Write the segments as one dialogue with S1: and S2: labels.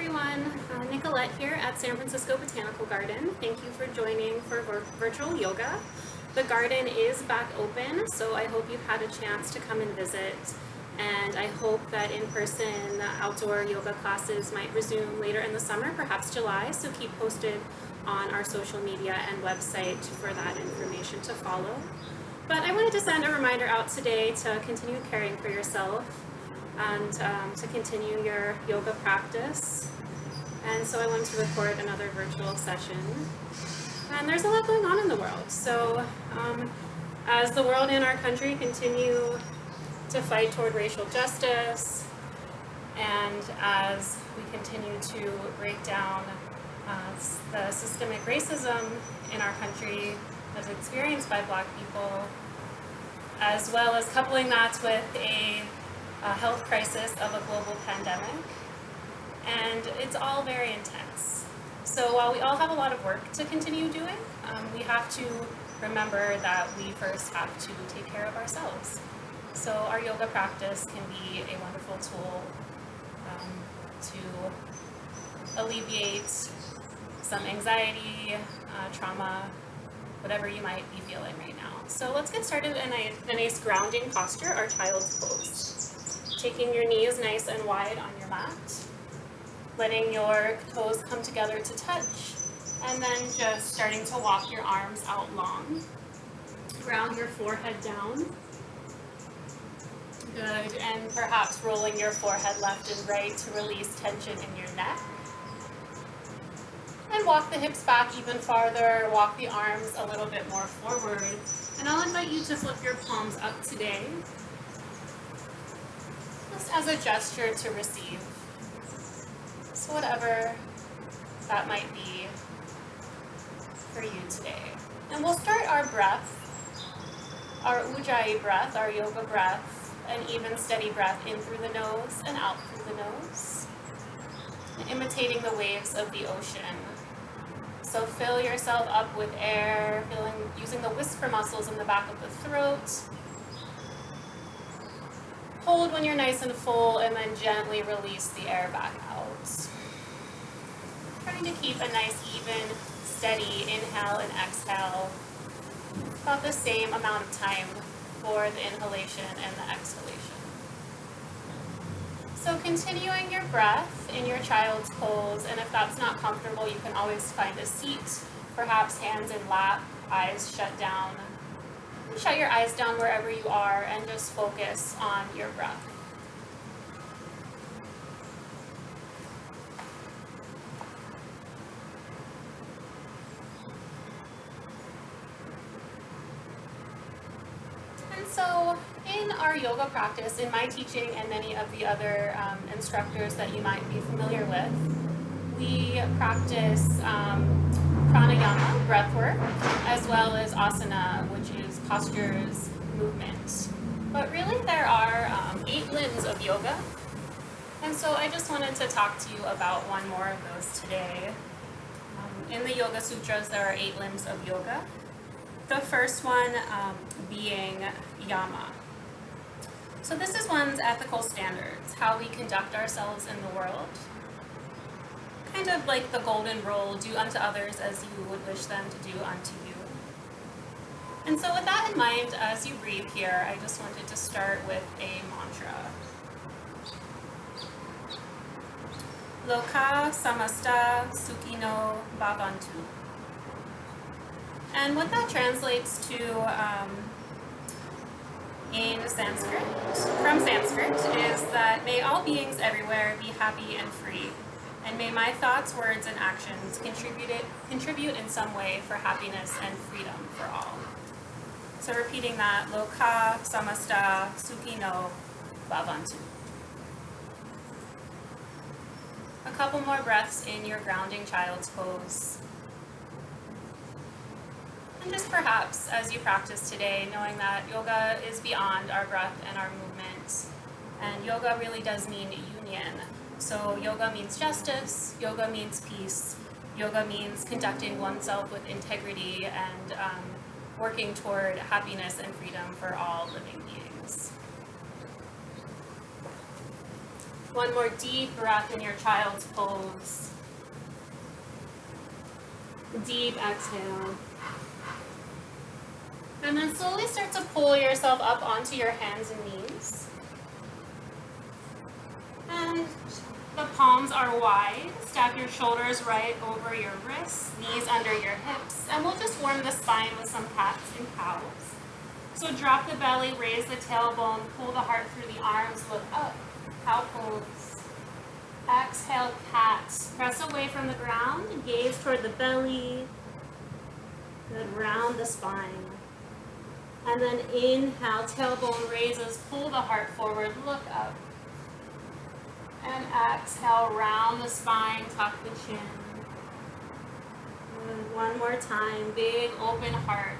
S1: everyone, Nicolette here at San Francisco Botanical Garden. Thank you for joining for virtual yoga. The garden is back open, so I hope you've had a chance to come and visit. And I hope that in-person outdoor yoga classes might resume later in the summer, perhaps July, so keep posted on our social media and website for that information to follow. But I wanted to send a reminder out today to continue caring for yourself and to continue your yoga practice. And so I wanted to record another virtual session. And there's a lot going on in the world. So as the world and our country continue to fight toward racial justice, and as we continue to break down the systemic racism in our country that's experienced by Black people, as well as coupling that with a health crisis of a global pandemic, and it's all very intense. So while we all have a lot of work to continue doing, we have to remember that we first have to take care of ourselves. So our yoga practice can be a wonderful tool to alleviate some anxiety, trauma, whatever you might be feeling right now. So let's get started in a nice grounding posture, our child's pose. Taking your knees nice and wide on your mat, letting your toes come together to touch, and then just starting to walk your arms out long. Ground your forehead down. Good, and perhaps rolling your forehead left and right to release tension in your neck. And walk the hips back even farther, walk the arms a little bit more forward. And I'll invite you to flip your palms up today, just as a gesture to receive. So whatever that might be for you today. And we'll start our breath, our Ujjayi breath, our yoga breath, an even steady breath in through the nose and out through the nose, and imitating the waves of the ocean. So fill yourself up with air, using the whisper muscles in the back of the throat. Hold when you're nice and full, and then gently release the air back out. Trying to keep a nice, even, steady inhale and exhale. About the same amount of time for the inhalation and the exhalation. So continuing your breath in your child's pose, and if that's not comfortable, you can always find a seat, perhaps hands in lap, eyes shut down. Shut your eyes down wherever you are and just focus on your breath. And so in our yoga practice, in my teaching and many of the other instructors that you might be familiar with, we practice pranayama, breathwork, as well as asana, which is postures, movement. But really there are 8 limbs of yoga, and so I just wanted to talk to you about one more of those today. In the Yoga Sutras, there are 8 limbs of yoga. The first one being yama. So this is one's ethical standards, how we conduct ourselves in the world. Kind of like the golden rule, do unto others as you would wish them to do unto you. And so with that in mind, as you breathe here, I just wanted to start with a mantra. Loka samasta sukhino bhavantu. And what that translates to in Sanskrit, from Sanskrit, is that may all beings everywhere be happy and free. And may my thoughts, words, and actions contribute in some way for happiness and freedom for all. So repeating that, Loka samasta sukhino bhavantu. A couple more breaths in your grounding child's pose. And just perhaps, as you practice today, knowing that yoga is beyond our breath and our movement. And yoga really does mean union. So yoga means justice, yoga means peace, yoga means conducting oneself with integrity and working toward happiness and freedom for all living beings. One more deep breath in your child's pose. Deep exhale. And then slowly start to pull yourself up onto your hands and knees. And the palms are wide. Stack your shoulders right over your wrists, knees under your hips. And we'll just warm the spine with some cats and cows. So drop the belly, raise the tailbone, pull the heart through the arms, look up. Cow pose. Exhale, cat. Press away from the ground, gaze toward the belly. Good, round the spine. And then inhale, tailbone raises, pull the heart forward, look up. And exhale, round the spine, tuck the chin. And one more time, big open heart.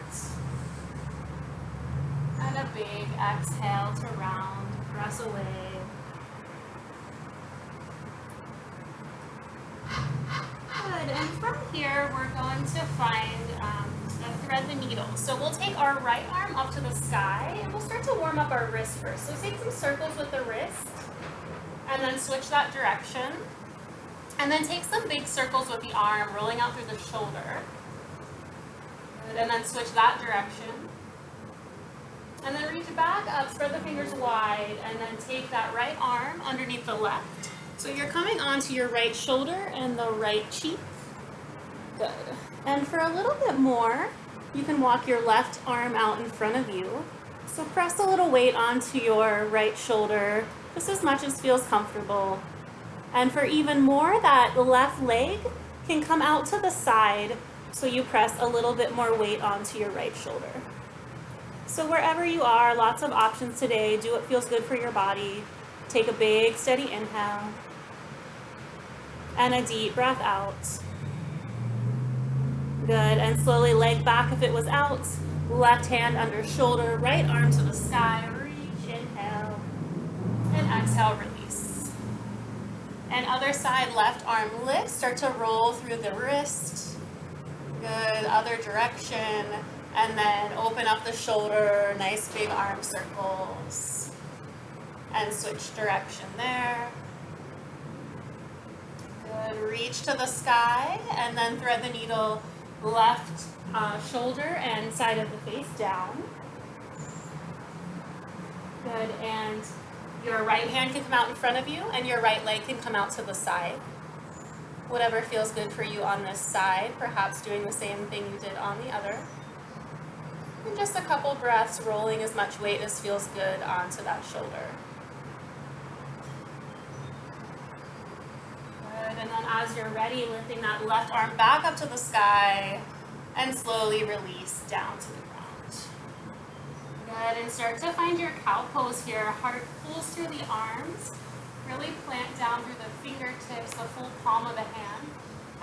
S1: And a big exhale to round, press away. Good, and from here we're going to find thread the needle. So we'll take our right arm up to the sky and we'll start to warm up our wrist first. So take some circles with the wrist and then switch that direction. And then take some big circles with the arm, rolling out through the shoulder. Good, and then switch that direction. And then reach back up, spread the fingers wide, and then take that right arm underneath the left. So you're coming onto your right shoulder and the right cheek. Good. And for a little bit more, you can walk your left arm out in front of you. So press a little weight onto your right shoulder, just as much as feels comfortable. And for even more, that left leg can come out to the side, so you press a little bit more weight onto your right shoulder. So wherever you are, lots of options today. Do what feels good for your body. Take a big, steady inhale. And a deep breath out. Good, and slowly leg back if it was out. Left hand under shoulder, right arm to the sky. Reach, inhale. And exhale, release. And other side, left arm lift. Start to roll through the wrist. Good, other direction. And then open up the shoulder, nice big arm circles. And switch direction there. Good, reach to the sky and then thread the needle left shoulder and side of the face down. Good, and your right hand can come out in front of you and your right leg can come out to the side. Whatever feels good for you on this side, perhaps doing the same thing you did on the other. And just a couple breaths, rolling as much weight as feels good onto that shoulder. Good, and then as you're ready, lifting that left arm back up to the sky and slowly release down to the ground. Good, and start to find your cow pose here. Heart pulls through the arms. Really plant down through the fingertips, the full palm of the hand.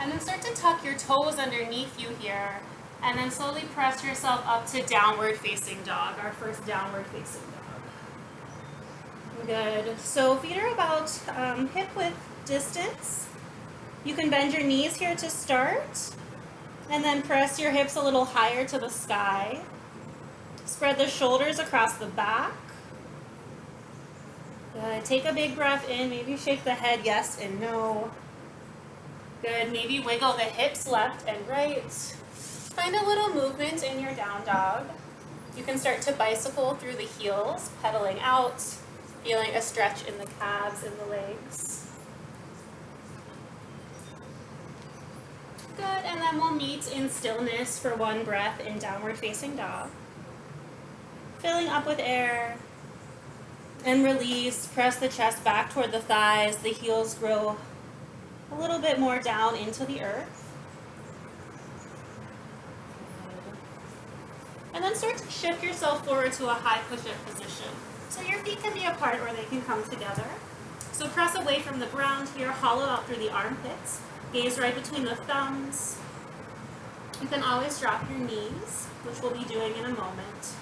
S1: And then start to tuck your toes underneath you here. And then slowly press yourself up to downward facing dog, our first downward facing dog. Good. So feet are about hip width distance. You can bend your knees here to start. And then press your hips a little higher to the sky. Spread the shoulders across the back. Good. Take a big breath in. Maybe shake the head yes and no. Good. Maybe wiggle the hips left and right. Find a little movement in your down dog. You can start to bicycle through the heels, pedaling out, feeling a stretch in the calves and the legs. Good, and then we'll meet in stillness for one breath in downward facing dog. Filling up with air. And release, press the chest back toward the thighs, the heels grow a little bit more down into the earth. And then start to shift yourself forward to a high push-up position. So your feet can be apart or they can come together. So press away from the ground here, hollow out through the armpits. Gaze right between the thumbs. You can always drop your knees, which we'll be doing in a moment.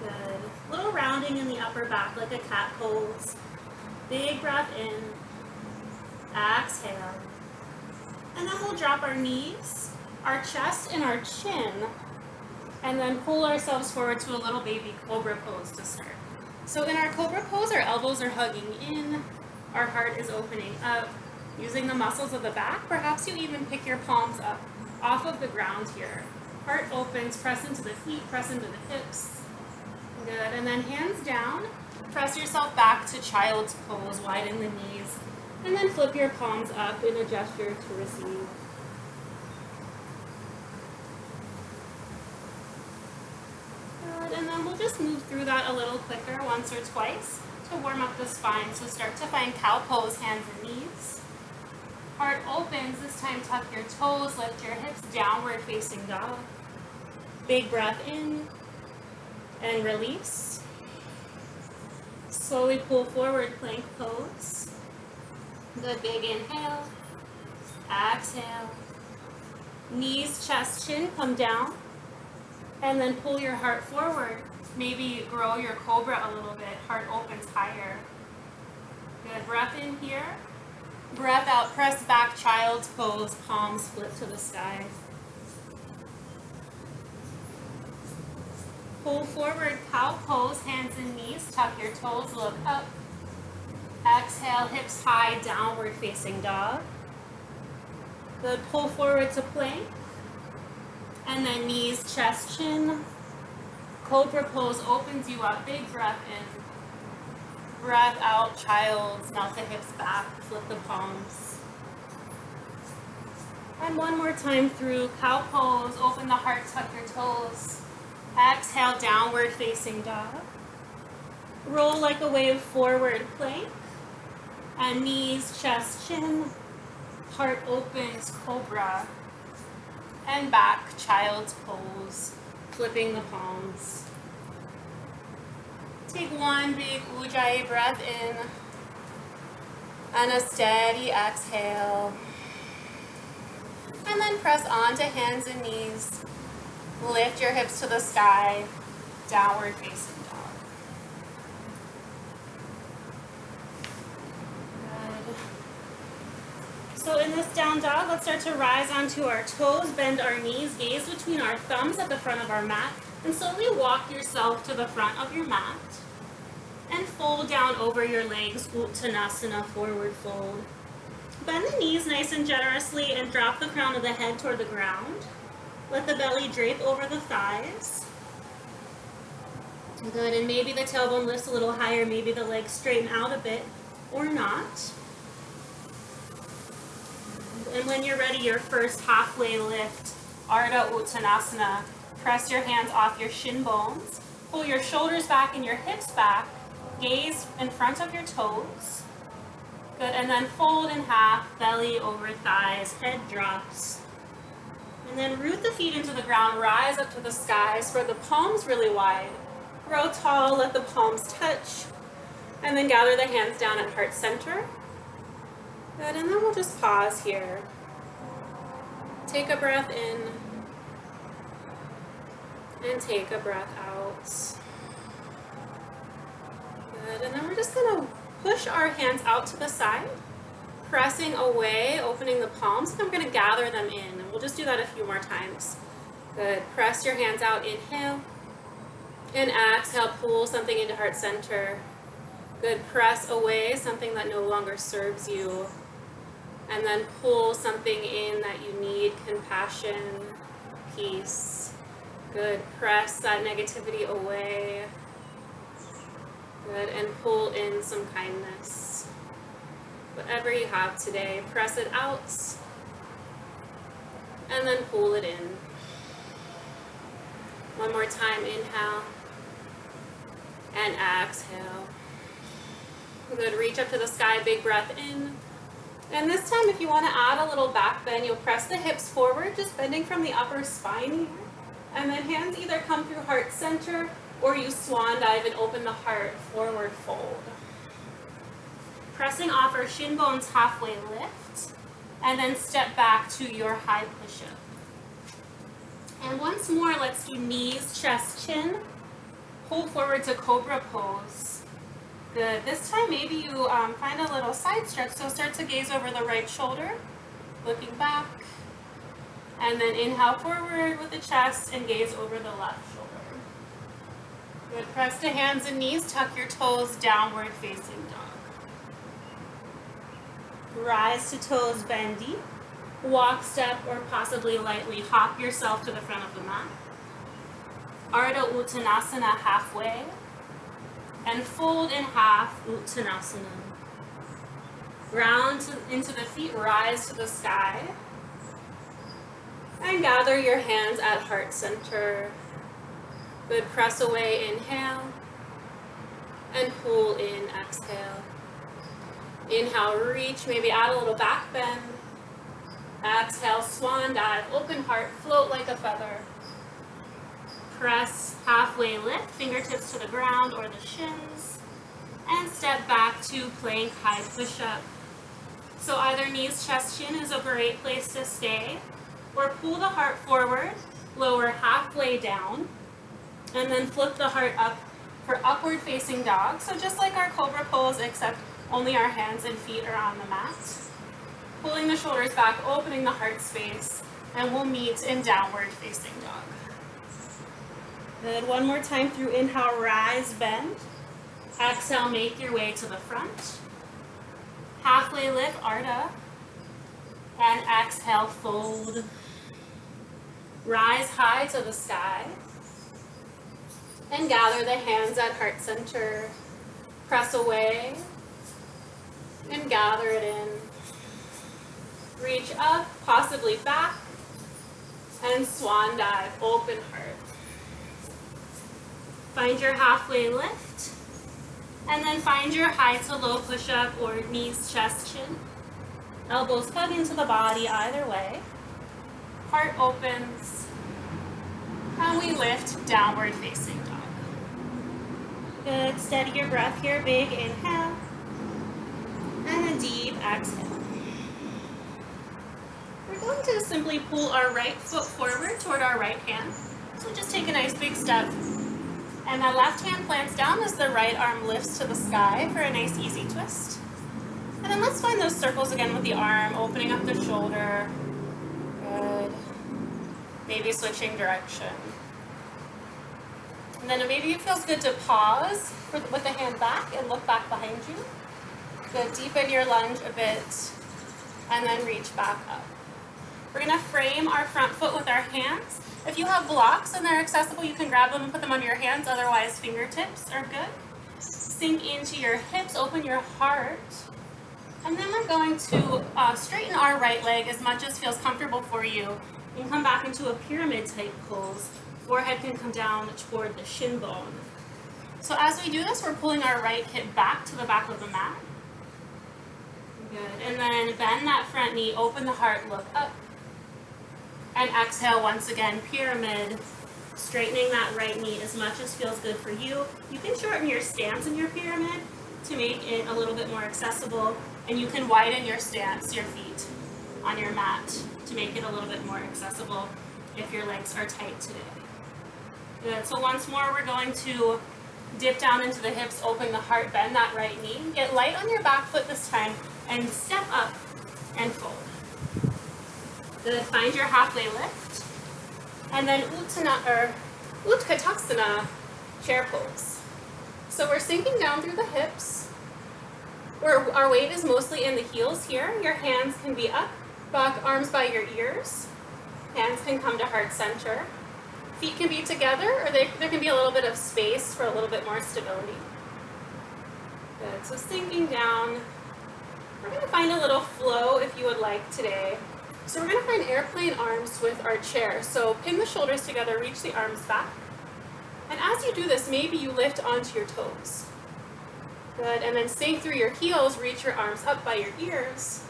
S1: Good. Little rounding in the upper back like a cat pose. Big breath in. Exhale. And then we'll drop our knees, our chest, and our chin. And then pull ourselves forward to a little baby Cobra Pose to start. So in our Cobra Pose, our elbows are hugging in, Our heart is opening up, using the muscles of the back. Perhaps you even pick your palms up off of the ground here. Heart opens, press into the feet, press into the hips. Good, and then hands down. Press yourself back to child's pose, widen the knees, and then flip your palms up in a gesture to receive. Good, and then we'll just move through that a little quicker once or twice to warm up the spine. So start to find cow pose, hands and knees. Heart opens, this time tuck your toes, lift your hips, downward facing dog. Big breath in and release. Slowly pull forward, plank pose. Good, big inhale, exhale. Knees, chest, chin, come down. And then pull your heart forward. Maybe grow your cobra a little bit, heart opens higher. Good, breath in here. Breath out, press back, child's pose, palms flip to the sky. Pull forward, cow pose, hands and knees, tuck your toes, look up. Exhale, hips high, downward facing dog. Good, pull forward to plank. And then knees, chest, chin. Cobra pose opens you up, big breath in. Breath out, child's, melt the hips back, flip the palms. And one more time through cow pose, open the heart, tuck your toes. Exhale, downward facing dog. Roll like a wave forward, plank. And knees, chest, chin. Heart opens, cobra. And back, child's pose, flipping the palms. Take one big ujjayi breath in. And a steady exhale. And then press onto hands and knees. Lift your hips to the sky, downward facing dog. Good. So in this down dog, let's start to rise onto our toes, bend our knees, gaze between our thumbs at the front of our mat, and slowly walk yourself to the front of your mat. And fold down over your legs, Uttanasana, forward fold. Bend the knees nice and generously and drop the crown of the head toward the ground. Let the belly drape over the thighs. Good, and maybe the tailbone lifts a little higher, maybe the legs straighten out a bit, or not. And when you're ready, your first halfway lift, Ardha Uttanasana. Press your hands off your shin bones. Pull your shoulders back and your hips back. Gaze in front of your toes. Good, and then fold in half, belly over thighs, head drops. And then root the feet into the ground, rise up to the sky, spread the palms really wide. Grow tall, let the palms touch. And then gather the hands down at heart center. Good, and then we'll just pause here. Take a breath in. And take a breath out. Good, and then we're just gonna push our hands out to the side. Pressing away, opening the palms, and I'm going to gather them in. And we'll just do that a few more times. Good. Press your hands out, inhale. And exhale, pull something into heart center. Good. Press away, something that no longer serves you. And then pull something in that you need, compassion, peace. Good. Press that negativity away. Good. And pull in some kindness. Whatever you have today, press it out and then pull it in. One more time, inhale and exhale. Good, reach up to the sky, big breath in. And this time, if you want to add a little back bend, you'll press the hips forward, just bending from the upper spine here. And then hands either come through heart center or you swan dive and open the heart, forward fold. Pressing off our shin bones, halfway lift, and then step back to your high push-up. And once more, let's do knees, chest, chin. Pull forward to Cobra Pose. Good. This time, maybe you find a little side stretch, so start to gaze over the right shoulder, looking back, and then inhale forward with the chest and gaze over the left shoulder. Good. Press to hands and knees, tuck your toes, downward facing dog. Rise to toes, bend deep. Walk, step, or possibly lightly hop yourself to the front of the mat. Ardha Uttanasana halfway. And fold in half, Uttanasana. Ground into the feet, rise to the sky. And gather your hands at heart center. Good, press away, inhale. And pull in, exhale. Inhale, reach, maybe add a little back bend. Exhale, swan dive, open heart, float like a feather. Press, halfway lift, fingertips to the ground or the shins. And step back to plank high push-up. So either knees, chest, chin is a great place to stay. Or pull the heart forward, lower halfway down. And then flip the heart up for upward facing dog. So just like our Cobra Pose, except only our hands and feet are on the mat. Pulling the shoulders back, opening the heart space, and we'll meet in downward facing dog. Good, one more time through inhale, rise, bend. Exhale, make your way to the front. Halfway lift, Ardha. And exhale, fold. Rise high to the sky. And gather the hands at heart center. Press away. And gather it in. Reach up, possibly back. And swan dive, open heart. Find your halfway lift. And then find your high to low push-up or knees, chest, chin. Elbows hug into the body either way. Heart opens. And we lift downward facing dog. Good, steady your breath here, big inhale. And a deep exhale. We're going to simply pull our right foot forward toward our right hand. So just take a nice big step. And that left hand plants down as the right arm lifts to the sky for a nice easy twist. And then let's find those circles again with the arm, opening up the shoulder. Good. Maybe switching direction. And then maybe it feels good to pause with the hand back and look back behind you. Good, deepen your lunge a bit, and then reach back up. We're gonna frame our front foot with our hands. If you have blocks and they're accessible, you can grab them and put them under your hands, otherwise fingertips are good. Sink into your hips, open your heart. And then we're going to straighten our right leg as much as feels comfortable for you. You can come back into a pyramid type pose. Forehead can come down toward the shin bone. So as we do this, we're pulling our right hip back to the back of the mat. Good, and then bend that front knee, open the heart, look up. And exhale once again, pyramid, straightening that right knee as much as feels good for you. You can shorten your stance in your pyramid to make it a little bit more accessible, and you can widen your stance, your feet, on your mat to make it a little bit more accessible if your legs are tight today. Good, so once more we're going to dip down into the hips, open the heart, bend that right knee. Get light on your back foot this time, and step up and fold. Good, find your halfway lift. And then Utkatasana, chair pose. So we're sinking down through the hips. Our weight is mostly in the heels here. Your hands can be up, back, arms by your ears. Hands can come to heart center. Feet can be together, or there can be a little bit of space for a little bit more stability. Good, so sinking down. We're gonna find a little flow if you would like today. So we're gonna find airplane arms with our chair. So pin the shoulders together, reach the arms back. And as you do this, maybe you lift onto your toes. Good, and then sink through your heels, reach your arms up by your ears.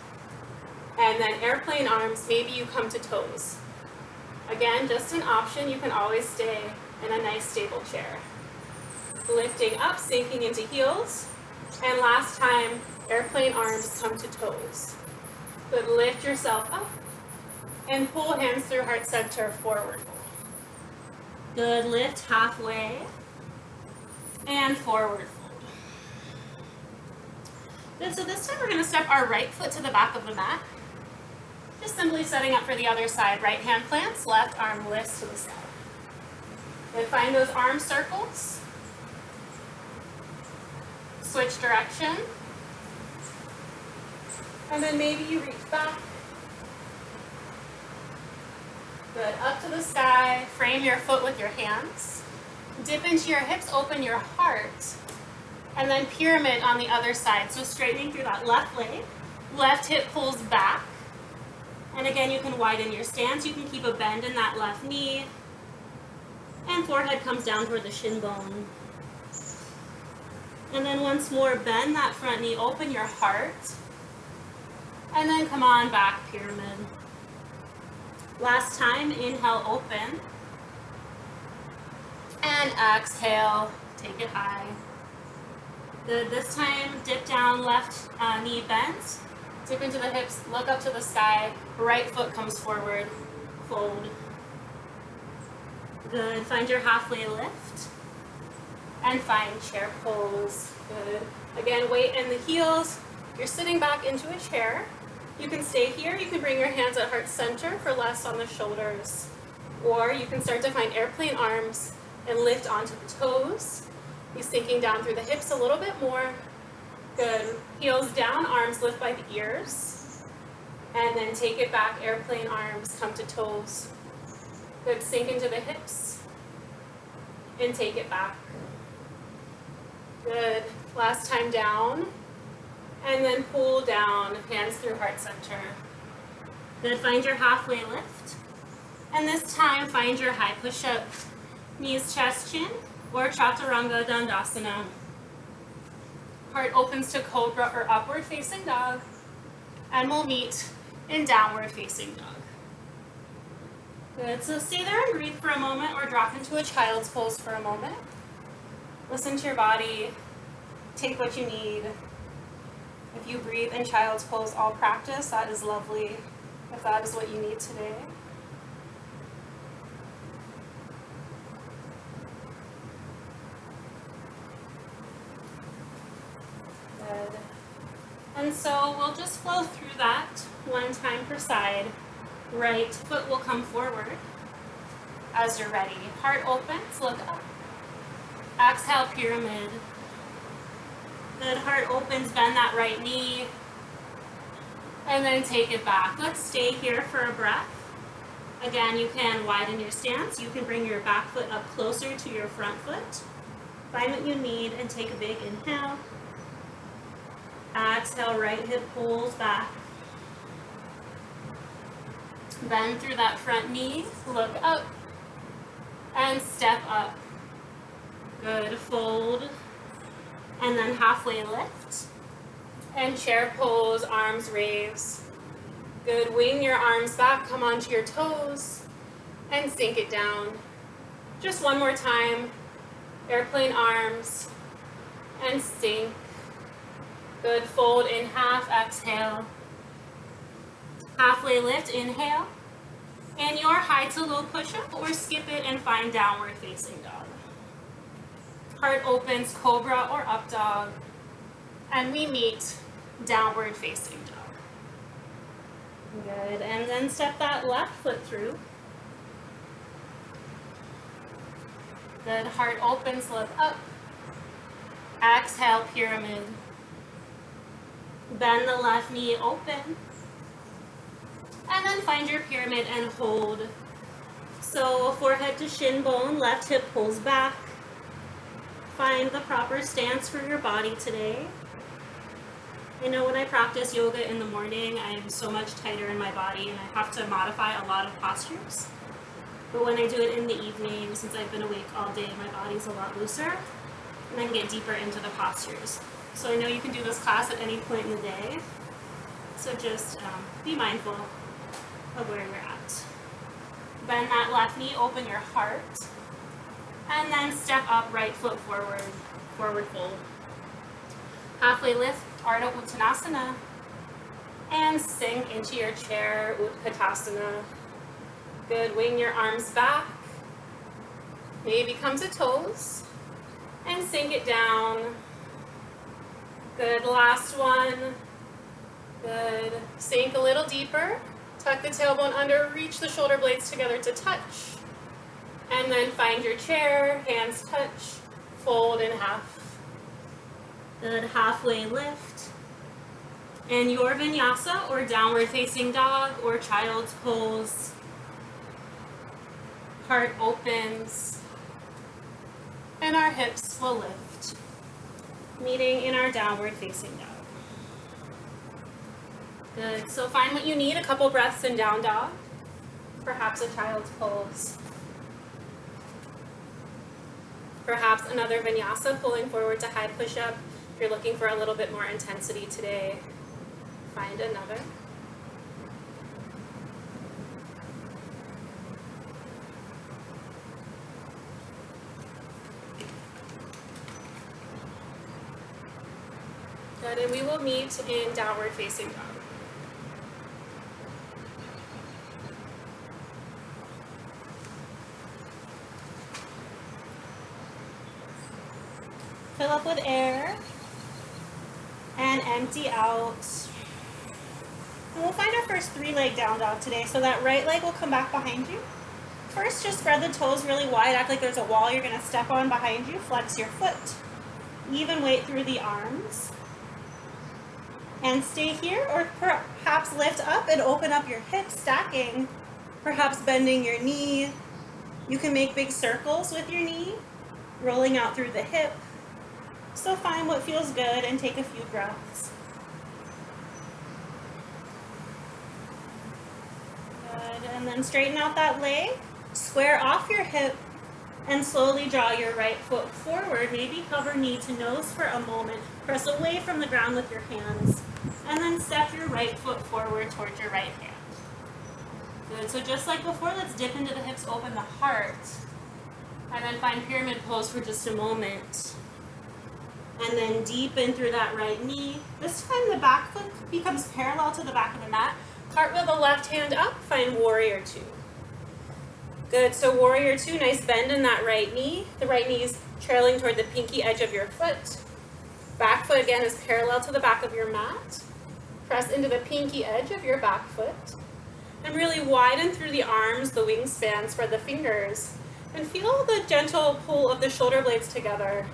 S1: And then airplane arms, maybe you come to toes. Again, just an option, you can always stay in a nice stable chair. Lifting up, sinking into heels. And last time, airplane arms come to toes. Good, lift yourself up and pull hands through heart center forward. Good, lift halfway and forward fold. Good, so this time we're going to step our right foot to the back of the mat. Just simply setting up for the other side. Right hand plants, left arm lifts to the side. Good, find those arm circles. Switch direction. And then maybe you reach back. Good, up to the sky. Frame your foot with your hands. Dip into your hips, open your heart. And then pyramid on the other side. So straightening through that left leg. Left hip pulls back. And again, you can widen your stance. You can keep a bend in that left knee. And forehead comes down toward the shin bone. And then once more, bend that front knee, open your heart. And then come on back, pyramid. Last time, inhale, open. And exhale, take it high. Good, this time, dip down, left knee bent. Dip into the hips, look up to the sky. Right foot comes forward, fold. Good, find your halfway lift. And find chair pose, good. Again, weight in the heels. You're sitting back into a chair. You can stay here, you can bring your hands at heart center for less on the shoulders. Or you can start to find airplane arms and lift onto the toes. You're sinking down through the hips a little bit more. Good, heels down, arms lift by the ears. And then take it back, airplane arms, come to toes. Good, sink into the hips. And take it back. Good, last time down. And then pull down, hands through heart center. Good, find your halfway lift. And this time, find your high push-up. Knees, chest, chin, or Chaturanga Dandasana. Heart opens to Cobra or upward facing dog. And we'll meet in downward facing dog. Good, so stay there and breathe for a moment or drop into a child's pose for a moment. Listen to your body, take what you need. If you breathe in child's pose all practice, that is lovely, if that is what you need today. Good. And so we'll just flow through that one time per side. Right foot will come forward as you're ready. Heart opens, look up. Exhale, pyramid. Good, heart opens, bend that right knee. And then take it back. Let's stay here for a breath. Again, you can widen your stance. You can bring your back foot up closer to your front foot. Find what you need and take a big inhale. Exhale, right hip pulls back. Bend through that front knee, look up, and step up. Good, fold, and then halfway lift. And chair pose, arms raise. Good, wing your arms back, come onto your toes, and sink it down. Just one more time, airplane arms, and sink. Good, fold in half, exhale. Halfway lift, inhale. And your high to low push-up, or skip it and find downward facing dog. Heart opens, cobra or up dog. And we meet downward facing dog. Good, and then step that left foot through. Good, heart opens, look up. Exhale, pyramid. Bend the left knee open. And then find your pyramid and hold. So forehead to shin bone, left hip pulls back. Find the proper stance for your body today. I know when I practice yoga in the morning, I'm so much tighter in my body and I have to modify a lot of postures. But when I do it in the evening, since I've been awake all day, my body's a lot looser and I can get deeper into the postures. So I know you can do this class at any point in the day. So just be mindful of where you're at. Bend that left knee, open your heart. And then step up, right foot forward, forward fold. Halfway lift, Ardha Uttanasana. And sink into your chair, Utkatasana. Good, wing your arms back. Maybe come to toes. And sink it down. Good, last one. Good, sink a little deeper. Tuck the tailbone under, reach the shoulder blades together to touch. And then find your chair, hands touch, fold in half. Good, halfway lift. In your vinyasa or downward facing dog or child's pose, heart opens and our hips will lift, meeting in our downward facing dog. Good, so find what you need, a couple breaths in down dog, perhaps a child's pose. Perhaps another vinyasa, pulling forward to high push-up. If you're looking for a little bit more intensity today, find another. Good, and we will meet in downward facing dog. Fill up with air and empty out. And we'll find our first 3-leg down dog today. So that right leg will come back behind you. First, just spread the toes really wide. Act like there's a wall you're going to step on behind you. Flex your foot. Even weight through the arms. And stay here, or perhaps lift up and open up your hips, stacking. Perhaps bending your knee. You can make big circles with your knee, rolling out through the hip. So find what feels good and take a few breaths. Good, and then straighten out that leg, square off your hip, and slowly draw your right foot forward. Maybe hover knee to nose for a moment. Press away from the ground with your hands, and then step your right foot forward towards your right hand. Good, so just like before, let's dip into the hips, open the heart, and then find pyramid pose for just a moment. And then deepen through that right knee. This time the back foot becomes parallel to the back of the mat. Cartwheel the left hand up, find warrior two. Good, so warrior two, nice bend in that right knee. The right knee is trailing toward the pinky edge of your foot. Back foot again is parallel to the back of your mat. Press into the pinky edge of your back foot. And really widen through the arms, the wingspan, spread the fingers. And feel the gentle pull of the shoulder blades together.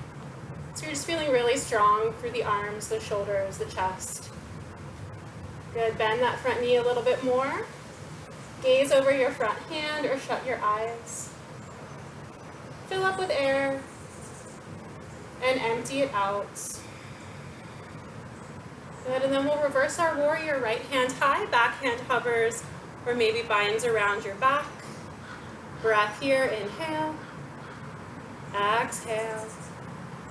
S1: So you're just feeling really strong through the arms, the shoulders, the chest. Good, bend that front knee a little bit more. Gaze over your front hand or shut your eyes. Fill up with air and empty it out. Good, and then we'll reverse our warrior, right hand high, back hand hovers or maybe binds around your back. Breath here, inhale, exhale.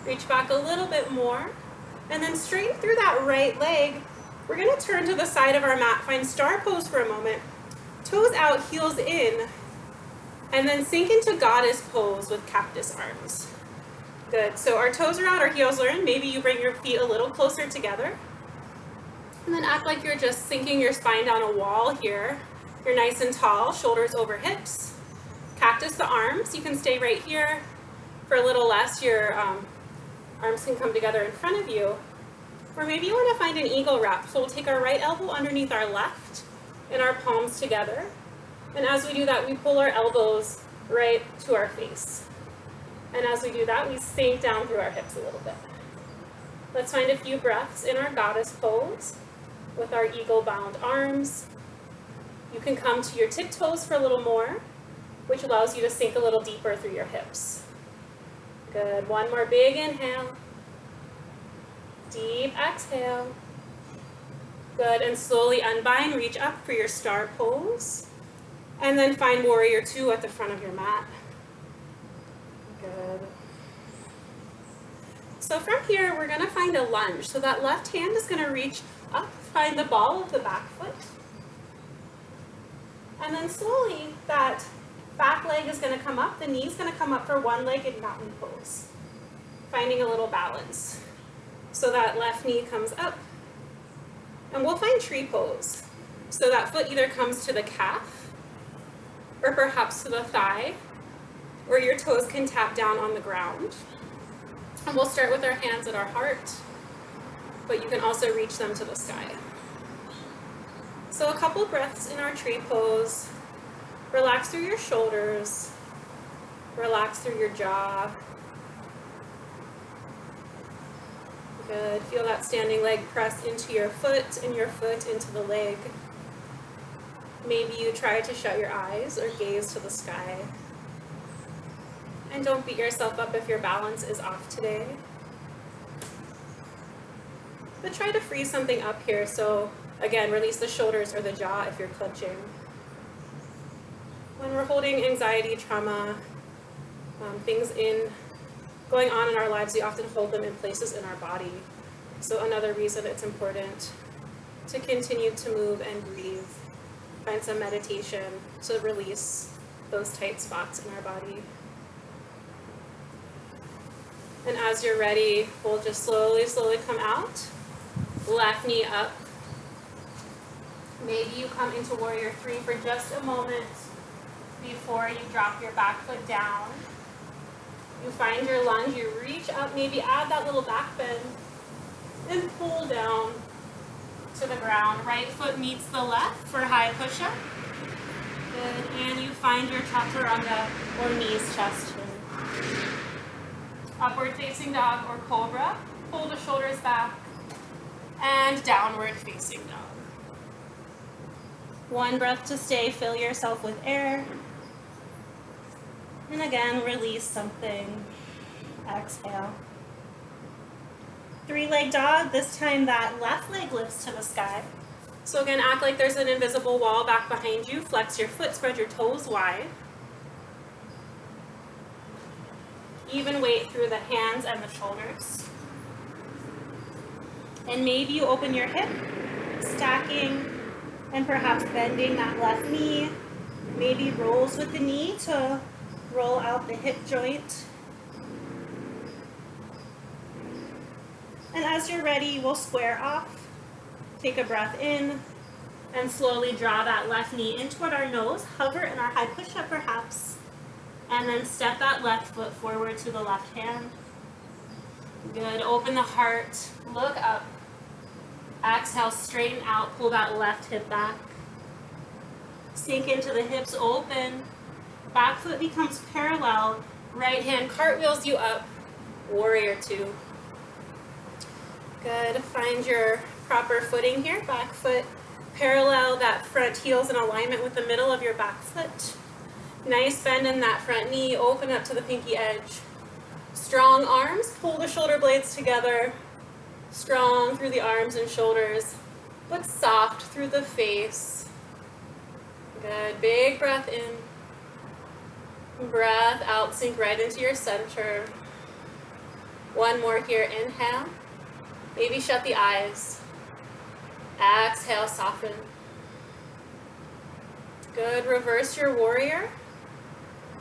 S1: Reach back a little bit more, and then straighten through that right leg. We're going to turn to the side of our mat, find star pose for a moment. Toes out, heels in, and then sink into goddess pose with cactus arms. Good, so our toes are out, our heels are in. Maybe you bring your feet a little closer together. And then act like you're just sinking your spine down a wall here. You're nice and tall, shoulders over hips. Cactus the arms, you can stay right here. For a little less, your arms can come together in front of you. Or maybe you want to find an eagle wrap. So we'll take our right elbow underneath our left and our palms together. And as we do that, we pull our elbows right to our face. And as we do that, we sink down through our hips a little bit. Let's find a few breaths in our goddess pose with our eagle bound arms. You can come to your tiptoes for a little more, which allows you to sink a little deeper through your hips. Good, one more big inhale. Deep exhale. Good, and slowly unbind, reach up for your star pose. And then find warrior two at the front of your mat. Good. So from here, we're gonna find a lunge. So that left hand is gonna reach up, find the ball of the back foot. And then slowly, that back leg is going to come up, the knee is going to come up for one-legged mountain pose, finding a little balance. So that left knee comes up, and we'll find tree pose. So that foot either comes to the calf, or perhaps to the thigh, or your toes can tap down on the ground. And we'll start with our hands at our heart, but you can also reach them to the sky. So a couple breaths in our tree pose. Relax through your shoulders. Relax through your jaw. Good. Feel that standing leg press into your foot and your foot into the leg. Maybe you try to shut your eyes or gaze to the sky. And don't beat yourself up if your balance is off today. But try to free something up here. So again, release the shoulders or the jaw if you're clutching. When we're holding anxiety, trauma, things going on in our lives, we often hold them in places in our body. So another reason it's important to continue to move and breathe. Find some meditation to release those tight spots in our body. And as you're ready, we'll just slowly come out. Left knee up. Maybe you come into Warrior 3 for just a moment before you drop your back foot down. You find your lunge, you reach up, maybe add that little back bend, and pull down to the ground. Right foot meets the left for high push-up. Good, and you find your chaturanga or knees chest here. Upward facing dog or cobra. Pull the shoulders back. And downward facing dog. One breath to stay, fill yourself with air. And again, release something. Exhale. Three-leg dog, this time that left leg lifts to the sky. So again, act like there's an invisible wall back behind you. Flex your foot, spread your toes wide. Even weight through the hands and the shoulders. And maybe you open your hip, stacking and perhaps bending that left knee. Maybe rolls with the knee to roll out the hip joint. And as you're ready, we'll square off. Take a breath in and slowly draw that left knee in toward our nose. Hover in our high push-up perhaps. And then step that left foot forward to the left hand. Good. Open the heart. Look up. Exhale, straighten out. Pull that left hip back. Sink into the hips, open. Back foot becomes parallel. Right hand cartwheels you up. Warrior 2. Good. Find your proper footing here. Back foot parallel, that front heel's in alignment with the middle of your back foot. Nice bend in that front knee. Open up to the pinky edge. Strong arms. Pull the shoulder blades together. Strong through the arms and shoulders, but soft through the face. Good. Big breath in. Breath out. Sink right into your center. One more here. Inhale. Maybe shut the eyes. Exhale. Soften. Good. Reverse your warrior.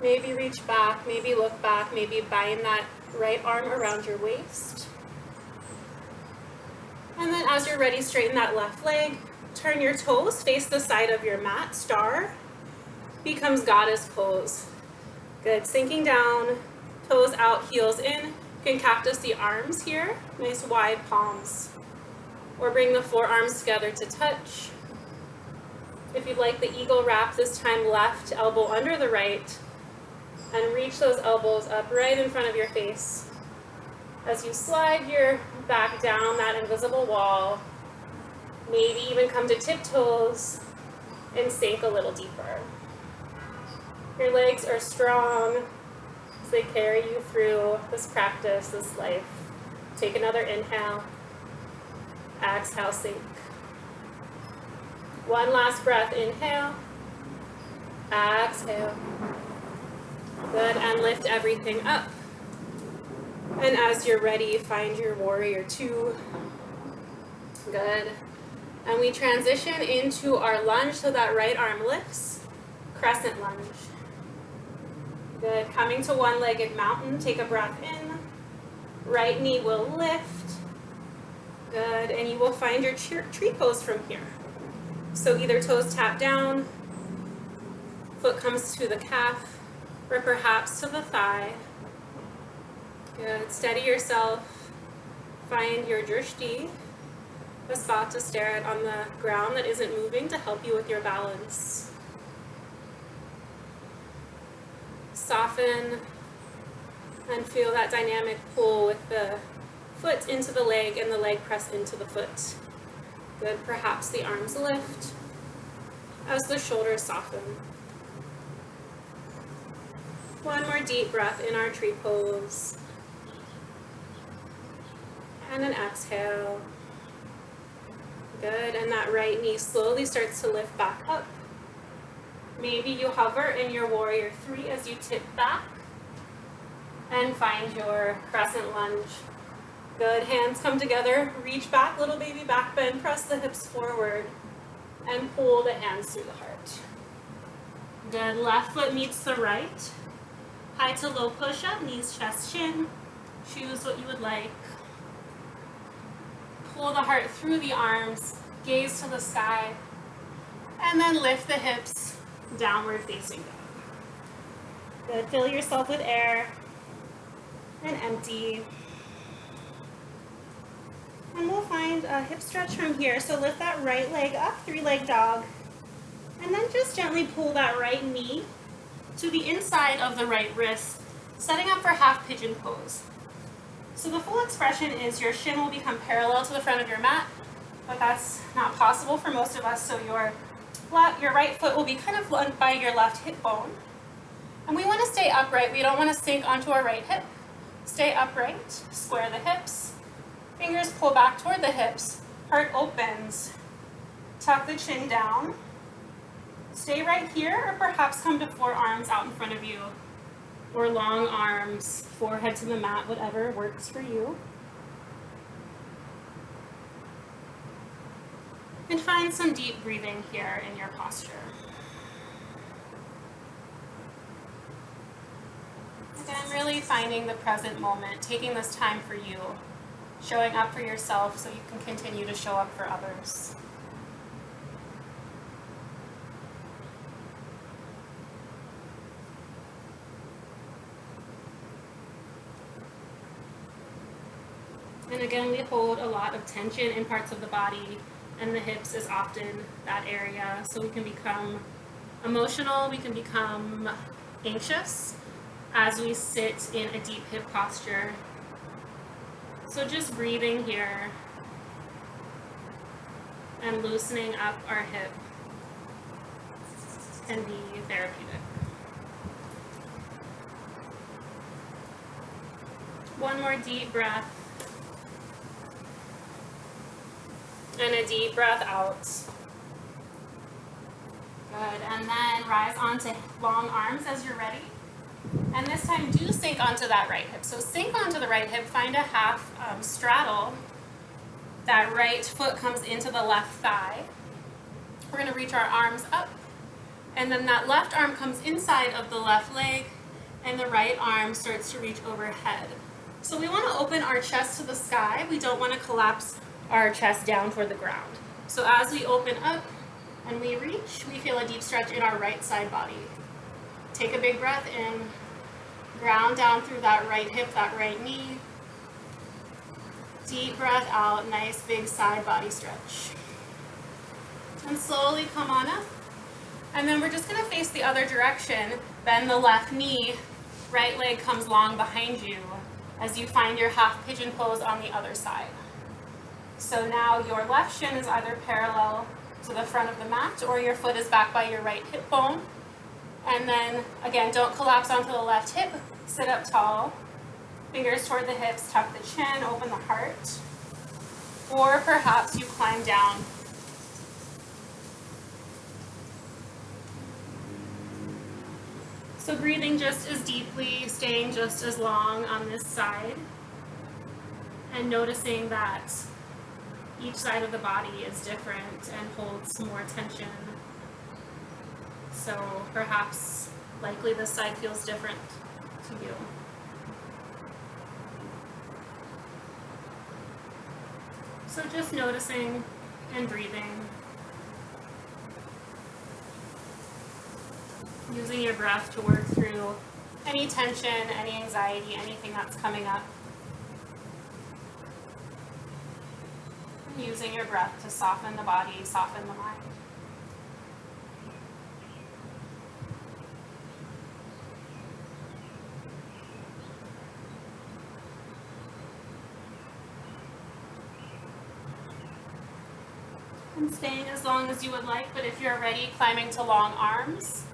S1: Maybe reach back. Maybe look back. Maybe bind that right arm around your waist. And then as you're ready, straighten that left leg. Turn your toes, face the side of your mat. Star becomes goddess pose. Good. Sinking down, toes out, heels in. You can cactus the arms here. Nice wide palms. Or bring the forearms together to touch. If you'd like the eagle wrap, this time left elbow under the right. And reach those elbows up right in front of your face. As you slide your back down that invisible wall, maybe even come to tiptoes and sink a little deeper. Your legs are strong as they carry you through this practice, this life. Take another inhale. Exhale, sink. One last breath. Inhale. Exhale. Good, and lift everything up. And as you're ready, find your warrior 2. Good. And we transition into our lunge so that right arm lifts. Crescent lunge. Good. Coming to one-legged mountain, take a breath in. Right knee will lift. Good. And you will find your tree pose from here. So either toes tap down, foot comes to the calf, or perhaps to the thigh. Good. Steady yourself. Find your drishti, a spot to stare at on the ground that isn't moving to help you with your balance. Soften and feel that dynamic pull with the foot into the leg and the leg press into the foot. Good, perhaps the arms lift as the shoulders soften. One more deep breath in our tree pose. And an exhale. Good, and that right knee slowly starts to lift back up. Maybe you hover in your warrior three as you tip back and find your crescent lunge. Good, hands come together, reach back, little baby back bend, press the hips forward and pull the hands through the heart. Good, left foot meets the right. High to low push up, knees, chest, chin. Choose what you would like. Pull the heart through the arms, gaze to the sky, and then lift the hips, downward facing dog. Good, fill yourself with air and empty. And we'll find a hip stretch from here. So lift that right leg up, three-leg dog, and then just gently pull that right knee to the inside of the right wrist, setting up for half pigeon pose. So the full expression is your shin will become parallel to the front of your mat, but that's not possible for most of us, so your right foot will be kind of blunt by your left hip bone. And we want to stay upright. We don't want to sink onto our right hip. Stay upright, square the hips, fingers pull back toward the hips, heart opens, tuck the chin down. Stay right here, or perhaps come to forearms out in front of you, or long arms, forehead to the mat, whatever works for you. And find some deep breathing here in your posture. Again, really finding the present moment, taking this time for you, showing up for yourself so you can continue to show up for others. And again, we hold a lot of tension in parts of the body, and the hips is often that area. So we can become emotional, we can become anxious as we sit in a deep hip posture. So just breathing here and loosening up our hip can be therapeutic. One more deep breath. And a deep breath out. Good, and then rise onto long arms as you're ready. And this time do sink onto that right hip. So sink onto the right hip, find a half straddle. That right foot comes into the left thigh. We're gonna reach our arms up. And then that left arm comes inside of the left leg, and the right arm starts to reach overhead. So we wanna open our chest to the sky. We don't wanna collapse our chest down toward the ground. So as we open up and we reach, we feel a deep stretch in our right side body. Take a big breath in, ground down through that right hip, that right knee. Deep breath out, nice big side body stretch. And slowly come on up. And then we're just gonna face the other direction. Bend the left knee, right leg comes long behind you as you find your half pigeon pose on the other side. So now your left shin is either parallel to the front of the mat or your foot is back by your right hip bone. And then again, don't collapse onto the left hip, sit up tall, fingers toward the hips, tuck the chin, open the heart. Or perhaps you climb down. So breathing just as deeply, staying just as long on this side, and noticing that each side of the body is different and holds more tension. So perhaps, likely this side feels different to you. So just noticing and breathing. Using your breath to work through any tension, any anxiety, anything that's coming up. Using your breath to soften the body, soften the mind. And staying as long as you would like, but if you're ready, climbing to long arms.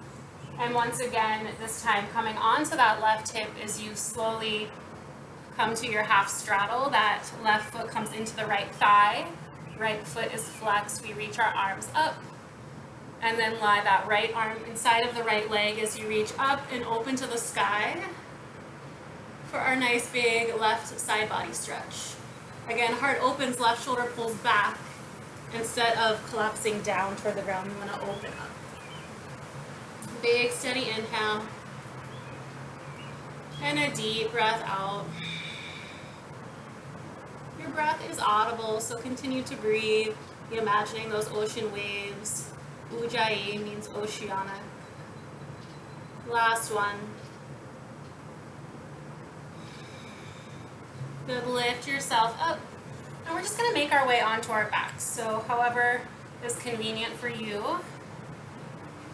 S1: And once again, this time coming onto that left hip as you slowly come to your half straddle. That left foot comes into the right thigh. Right foot is flexed. We reach our arms up. And then lie that right arm inside of the right leg as you reach up and open to the sky for our nice big left side body stretch. Again, heart opens, left shoulder pulls back. Instead of collapsing down toward the ground, you want to open up. Big, steady inhale. And a deep breath out. Your breath is audible, so continue to breathe. Be imagining those ocean waves. Ujjayi means oceanic. Last one. Good, lift yourself up. And we're just going to make our way onto our backs. So however is convenient for you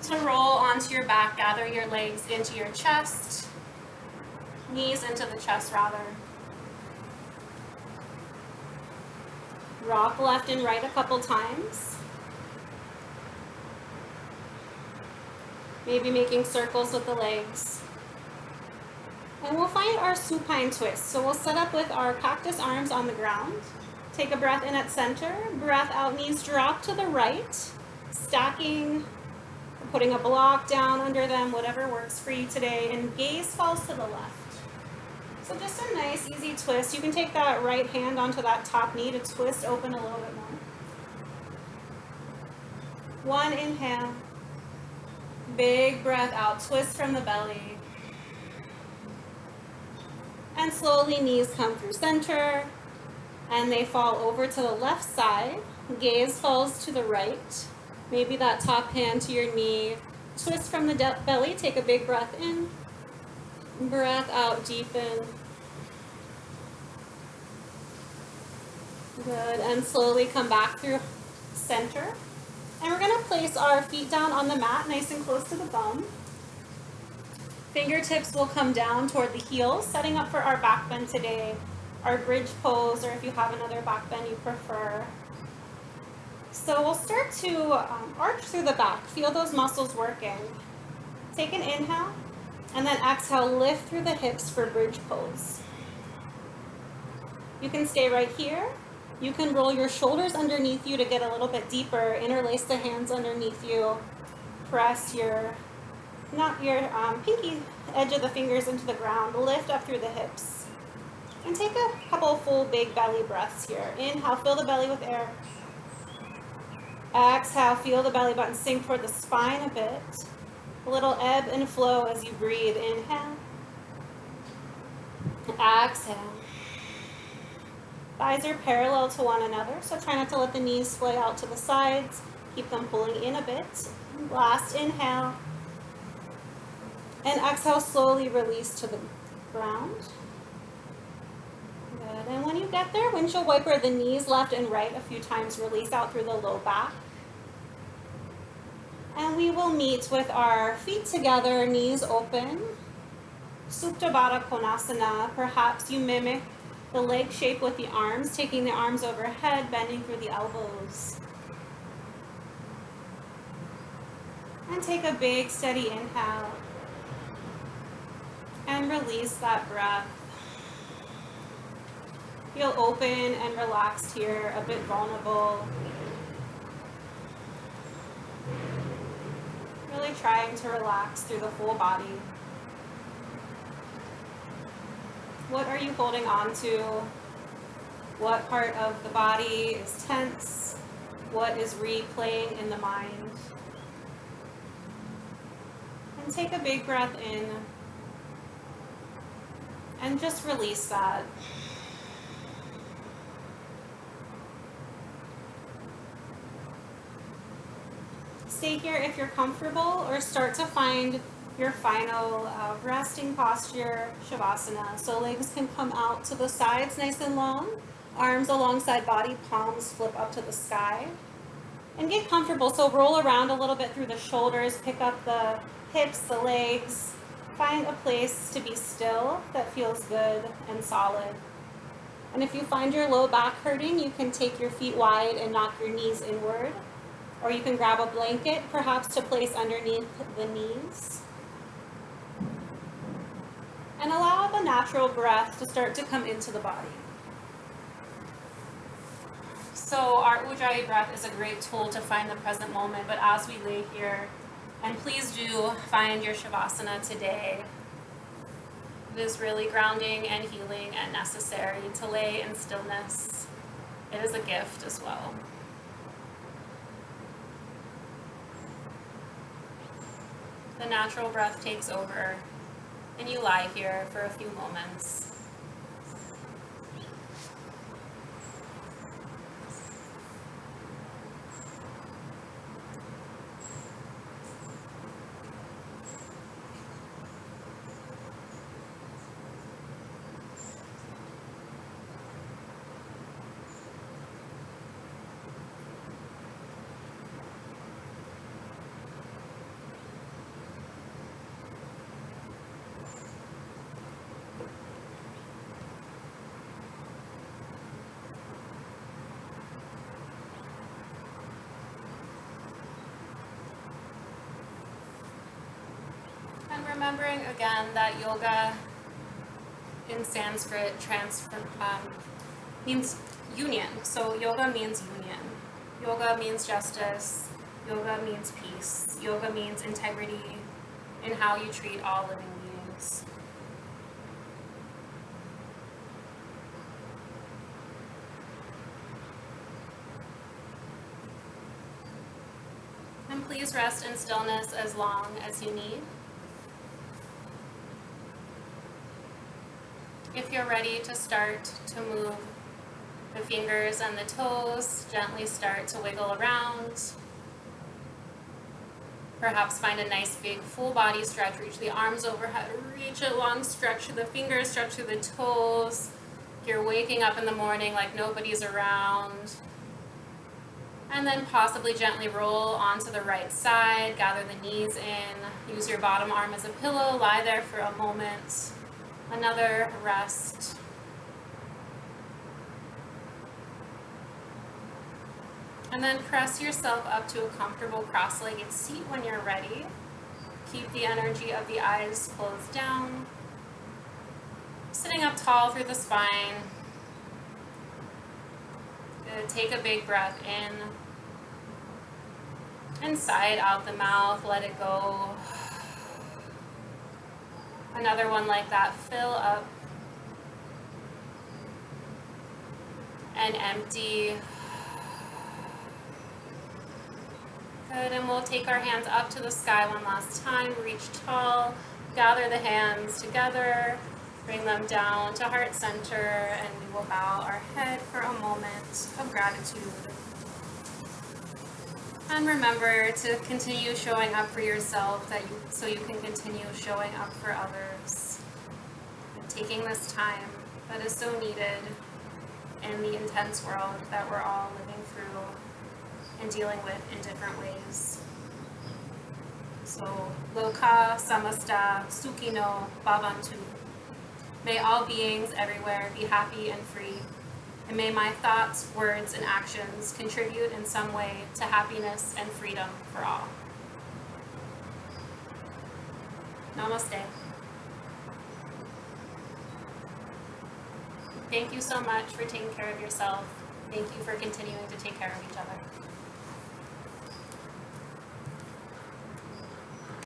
S1: to roll onto your back, gather your legs into your chest, knees into the chest rather. Rock left and right a couple times. Maybe making circles with the legs. And we'll find our supine twist. So we'll set up with our cactus arms on the ground. Take a breath in at center, breath out, knees drop to the right, stacking, putting a block down under them, whatever works for you today, and gaze falls to the left. So just a nice, easy twist. You can take that right hand onto that top knee to twist open a little bit more. One inhale, big breath out, twist from the belly. And slowly knees come through center. And they fall over to the left side. Gaze falls to the right. Maybe that top hand to your knee. Twist from the belly. Take a big breath in. Breath out, deepen. Good. And slowly come back through center. And we're going to place our feet down on the mat, nice and close to the bum. Fingertips will come down toward the heels, setting up for our back bend today. Our bridge pose, or if you have another back bend you prefer. So we'll start to arch through the back. Feel those muscles working. Take an inhale, and then exhale, lift through the hips for bridge pose. You can stay right here. You can roll your shoulders underneath you to get a little bit deeper. Interlace the hands underneath you. Press your pinky edge of the fingers into the ground. Lift up through the hips. And take a couple full big belly breaths here. Inhale, fill the belly with air. Exhale, feel the belly button sink toward the spine a bit. A little ebb and flow as you breathe. Inhale. Exhale. Thighs are parallel to one another, so try not to let the knees splay out to the sides. Keep them pulling in a bit. Last inhale. And exhale, slowly release to the ground. Good. And when you get there, windshield wiper the knees left and right a few times. Release out through the low back. And we will meet with our feet together, knees open. Supta Baddha Konasana. Perhaps you mimic the leg shape with the arms, taking the arms overhead, bending through the elbows. And take a big, steady inhale. And release that breath. Feel open and relaxed here, a bit vulnerable. Really trying to relax through the whole body. What are you holding on to? What part of the body is tense? What is replaying in the mind? And take a big breath in. And just release that. Stay here if you're comfortable, or start to find your final resting posture, Shavasana. So legs can come out to the sides nice and long, arms alongside body, palms flip up to the sky. And get comfortable, so roll around a little bit through the shoulders, pick up the hips, the legs. Find a place to be still that feels good and solid. And if you find your low back hurting, you can take your feet wide and knock your knees inward. Or you can grab a blanket, perhaps to place underneath the knees. And allow the natural breath to start to come into the body. So our Ujjayi breath is a great tool to find the present moment, but as we lay here, and please do find your Shavasana today. It is really grounding and healing and necessary to lay in stillness. It is a gift as well. The natural breath takes over, and you lie here for a few moments. Remembering again that yoga in Sanskrit means union. So yoga means union. Yoga means justice. Yoga means peace. Yoga means integrity in how you treat all living beings. And please rest in stillness as long as you need. If you're ready to start to move the fingers and the toes, gently start to wiggle around. Perhaps find a nice big full body stretch. Reach the arms overhead, reach a long stretch through the fingers, stretch through the toes. You're waking up in the morning like nobody's around. And then possibly gently roll onto the right side, gather the knees in, use your bottom arm as a pillow, lie there for a moment. Another rest. And then press yourself up to a comfortable cross-legged seat when you're ready. Keep the energy of the eyes closed down. Sitting up tall through the spine. Good. Take a big breath in. And sigh it out the mouth, let it go. Another one like that, fill up and empty. Good, and we'll take our hands up to the sky one last time, reach tall, gather the hands together, bring them down to heart center, and we will bow our head for a moment of gratitude. And remember to continue showing up for yourself so you can continue showing up for others. And taking this time that is so needed in the intense world that we're all living through and dealing with in different ways. So, Loka Samasta Sukhino Bhavantu. May all beings everywhere be happy and free. And may my thoughts, words, and actions contribute in some way to happiness and freedom for all. Namaste. Thank you so much for taking care of yourself. Thank you for continuing to take care of each other.